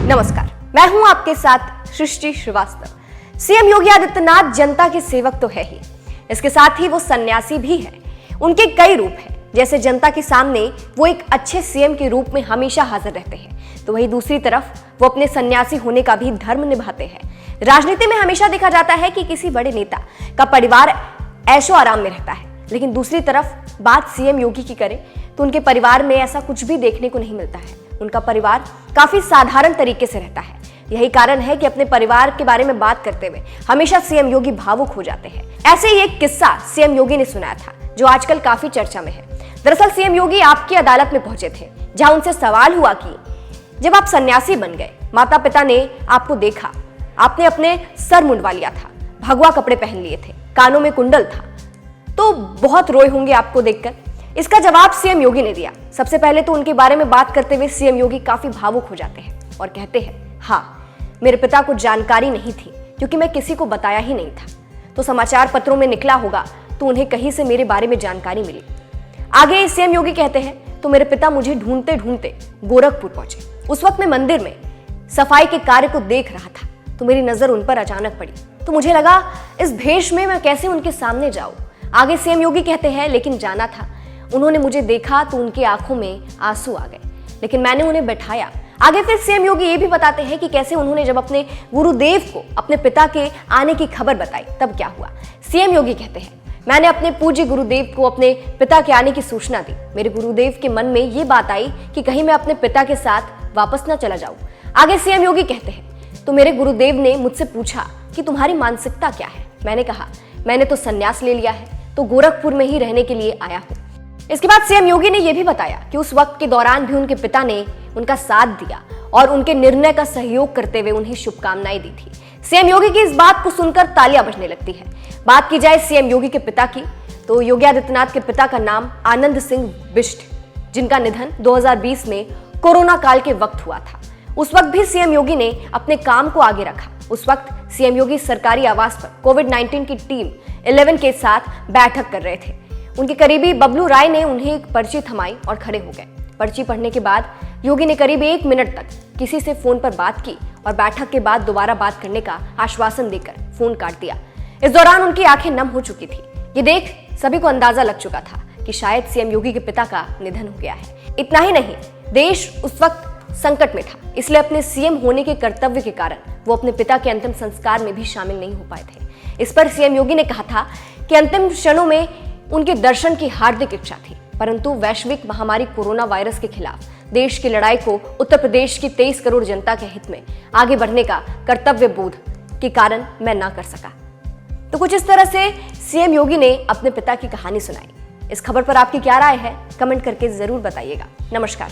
नमस्कार, मैं हूं आपके साथ सृष्टि श्रीवास्तव। सीएम योगी आदित्यनाथ जनता के सेवक तो है ही, इसके साथ ही वो सन्यासी भी है। उनके कई रूप हैं। जैसे जनता के सामने वो एक अच्छे सीएम के रूप में हमेशा हाजिर रहते हैं, तो वहीं दूसरी तरफ वो अपने सन्यासी होने का भी धर्म निभाते हैं। राजनीति में हमेशा देखा जाता है कि किसी बड़े नेता का परिवार ऐशो आराम में रहता है, लेकिन दूसरी तरफ बात सीएम योगी की करें तो उनके परिवार में ऐसा कुछ भी देखने को नहीं मिलता है। उनका परिवार काफी साधारण तरीके से रहता है। यही कारण है कि अपने परिवार के बारे में बात करते हुए हमेशा सीएम योगी भावुक हो जाते हैं। ऐसे ही एक किस्सा सीएम योगी ने सुनाया था जो आजकल काफी चर्चा में है। दरअसल सीएम योगी आपकी अदालत में पहुंचे थे, जहां उनसे सवाल हुआ कि जब आप सन्यासी बन गए, माता पिता ने आपको देखा, आपने अपने सर मुंडवा लिया था, भगवा कपड़े पहन लिए थे, कानों में कुंडल था, तो बहुत रोए होंगे आपको देखकर। इसका जवाब सीएम योगी ने दिया। सबसे पहले तो उनके बारे में बात करते हुए सीएम योगी काफी भावुक हो जाते हैं और कहते हैं, हाँ, मेरे पिता को जानकारी नहीं थी क्योंकि मैं किसी को बताया ही नहीं था, तो समाचार पत्रों में निकला होगा तो उन्हें कहीं से मेरे बारे में जानकारी मिली। आगे सीएम योगी कहते हैं, तो मेरे पिता मुझे ढूंढते ढूंढते गोरखपुर पहुंचे। उस वक्त मैं मंदिर में सफाई के कार्य को देख रहा था, तो मेरी नजर उन पर अचानक पड़ी, तो मुझे लगा इस भेष में मैं कैसे उनके सामने जाऊं। आगे सीएम योगी कहते हैं, लेकिन जाना था, उन्होंने मुझे देखा तो उनकी आंखों में आंसू आ गए, लेकिन मैंने उन्हें बैठाया। आगे फिर सीएम योगी ये भी बताते हैं कि कैसे उन्होंने जब अपने गुरुदेव को अपने पिता के आने की खबर बताई तब क्या हुआ। सीएम योगी कहते हैं, मैंने अपने पूज्य गुरुदेव को अपने पिता के आने की सूचना दी। मेरे गुरुदेव के मन में ये बात आई कि कहीं मैं अपने पिता के साथ वापस ना चला जाऊं। आगे सीएम योगी कहते हैं, तो मेरे गुरुदेव ने मुझसे पूछा कि तुम्हारी मानसिकता क्या है। मैंने कहा, मैंने तो संन्यास ले लिया है, तो गोरखपुर में ही रहने के लिए आया हूं। इसके बाद सीएम योगी ने यह भी बताया कि उस वक्त के दौरान भी उनके पिता ने उनका साथ दिया और उनके निर्णय का सहयोग करते हुए उन्हें शुभकामनाएं दी थी। सीएम योगी की इस बात को सुनकर तालियां बजने लगती है। बात की जाए सीएम योगी के पिता की, तो योगी आदित्यनाथ के पिता का नाम आनंद सिंह बिष्ट, जिनका निधन 2020 में कोरोना काल के वक्त हुआ था। उस वक्त भी सीएम योगी ने अपने काम को आगे रखा। उस वक्त सीएम योगी सरकारी आवास पर कोविड-19 की टीम 11 के साथ बैठक कर रहे थे। उनके करीबी बबलू राय ने उन्हें एक पर्ची थमाई और खड़े हो गए। पर्ची पढ़ने के बाद योगी ने करीब 1 मिनट तक किसी से फोन पर बात की और बैठक के बाद दोबारा बात करने का आश्वासन देकर फोन काट दिया। इस दौरान उनकी आंखें नम हो चुकी थी। ये देख सभी को अंदाजा लग चुका था कि शायद सीएम योगी के पिता का निधन हो गया है। इतना ही नहीं, देश उस वक्त संकट में था, इसलिए अपने सीएम होने के कर्तव्य के कारण वो अपने पिता के अंतिम संस्कार में भी शामिल नहीं हो पाए थे। इस पर सीएम योगी ने कहा था कि अंतिम क्षणों में उनके दर्शन की हार्दिक इच्छा थी, परंतु वैश्विक महामारी कोरोना वायरस के खिलाफ देश की लड़ाई को उत्तर प्रदेश की 23 करोड़ जनता के हित में आगे बढ़ने का कर्तव्य बोध के कारण मैं ना कर सका। तो कुछ इस तरह से सीएम योगी ने अपने पिता की कहानी सुनाई। इस खबर पर आपकी क्या राय है, कमेंट करके जरूर बताइएगा। नमस्कार।